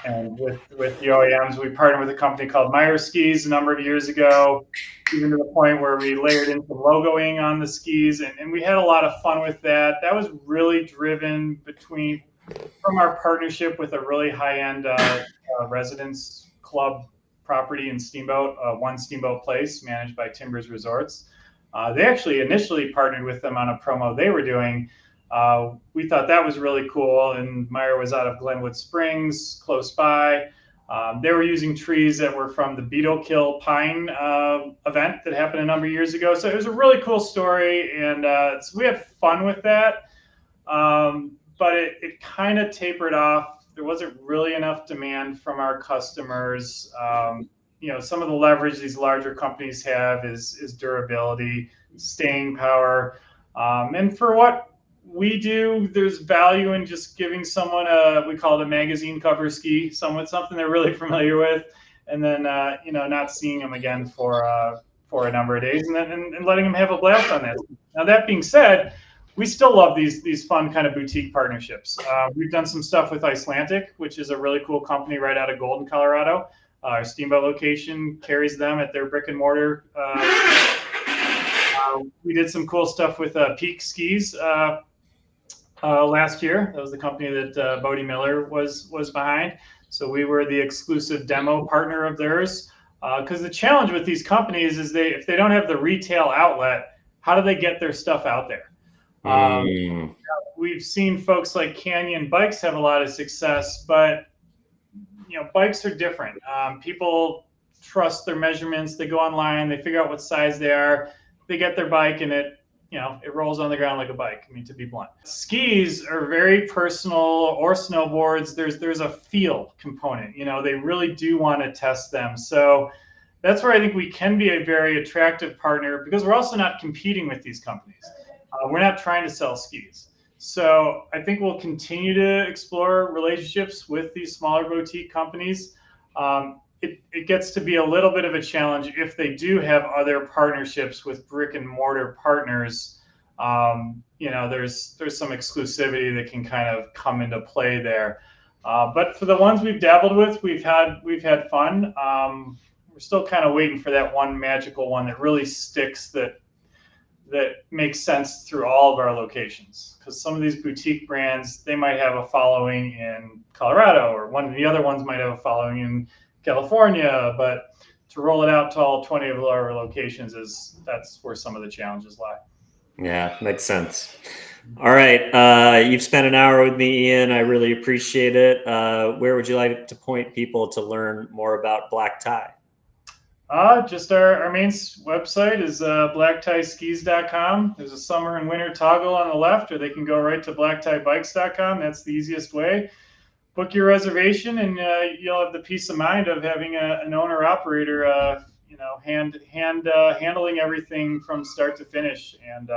And with the OEMs, we partnered with a company called Meyer Skis a number of years ago, even to the point where we layered in some logoing on the skis, and we had a lot of fun with that. That was really driven from our partnership with a really high-end residence club property in Steamboat, One Steamboat Place, managed by Timbers Resorts. They actually initially partnered with them on a promo they were doing. We thought that was really cool, and Meyer was out of Glenwood Springs, close by. They were using trees that were from the Beetle Kill Pine event that happened a number of years ago. So it was a really cool story, and so we had fun with that. But it kind of tapered off. There wasn't really enough demand from our customers. Some of the leverage these larger companies have is durability, staying power. And for what we do, there's value in just giving someone we call it a magazine cover ski, something they're really familiar with, and then not seeing them again for a number of days, and letting them have a blast on that. Now, that being said, we still love these fun kind of boutique partnerships. We've done some stuff with Icelandic, which is a really cool company right out of Golden, Colorado. Our Steamboat location carries them at their brick and mortar. We did some cool stuff with Peak Skis last year. That was the company that Bodie Miller was behind. So we were the exclusive demo partner of theirs. Because the challenge with these companies is if they don't have the retail outlet, how do they get their stuff out there? We've seen folks like Canyon Bikes have a lot of success, but bikes are different. People trust their measurements. They go online, they figure out what size they are, they get their bike, and it it rolls on the ground like a bike. I mean, to be blunt, skis are very personal, or snowboards. There's a feel component. They really do want to test them. So that's where I think we can be a very attractive partner, because we're also not competing with these companies. We're not trying to sell skis. So I think we'll continue to explore relationships with these smaller boutique companies. It gets to be a little bit of a challenge if they do have other partnerships with brick and mortar partners. There's some exclusivity that can kind of come into play there. But for the ones we've dabbled with, we've had fun. We're still kind of waiting for that one magical one that really sticks, that makes sense through all of our locations. Because some of these boutique brands, they might have a following in Colorado, or one of the other ones might have a following in California, but to roll it out to all 20 of our locations, that's where some of the challenges lie. Yeah, makes sense. All right. You've spent an hour with me, Ian. I really appreciate it. Where would you like to point people to learn more about Black Tie? Just our main website is blacktieskis.com. There's a summer and winter toggle on the left, or they can go right to blacktiebikes.com. That's the easiest way. Book your reservation, and you'll have the peace of mind of having an owner-operator, handling everything from start to finish. And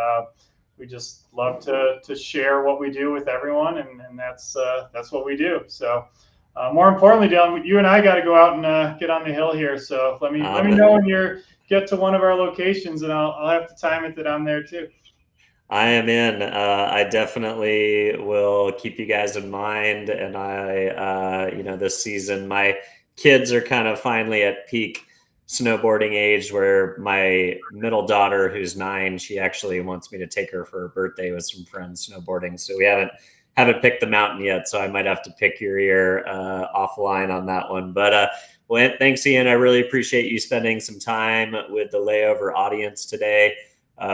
we just love to share what we do with everyone, and that's what we do. So. More importantly, Dylan, you and I got to go out and get on the hill here. So let me know when you get to one of our locations, and I'll have to time it that I'm there too. I am in. I definitely will keep you guys in mind. And this season, my kids are kind of finally at peak snowboarding age, where my middle daughter, who's 9, she actually wants me to take her for her birthday with some friends snowboarding. So we haven't picked the mountain yet, so I might have to pick your ear offline on that one. But thanks, Ian. I really appreciate you spending some time with the Layover audience today.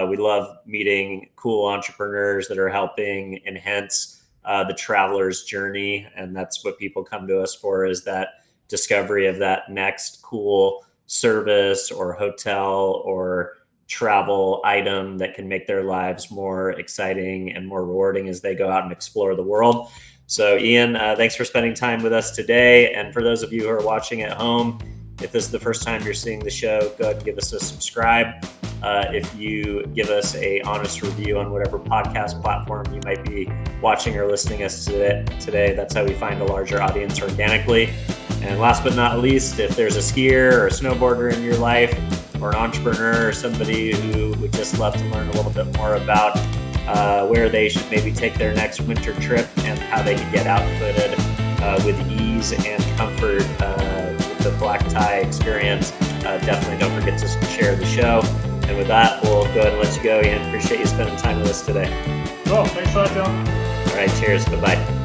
We love meeting cool entrepreneurs that are helping enhance the traveler's journey, and that's what people come to us for, is that discovery of that next cool service or hotel or travel item that can make their lives more exciting and more rewarding as they go out and explore the world. So Ian, thanks for spending time with us today. And for those of you who are watching at home, if this is the first time you're seeing the show, go ahead and give us a subscribe. If you give us a honest review on whatever podcast platform you might be watching or listening us today, that's how we find a larger audience organically. And last but not least, if there's a skier or a snowboarder in your life, or an entrepreneur, or somebody who would just love to learn a little bit more about where they should maybe take their next winter trip and how they can get outfitted with ease and comfort with the Black Tie experience, definitely don't forget to share the show. And with that, we'll go ahead and let you go, Ian. Appreciate you spending time with us today. Cool. Thanks a lot, Dylan. All right. Cheers. Bye-bye.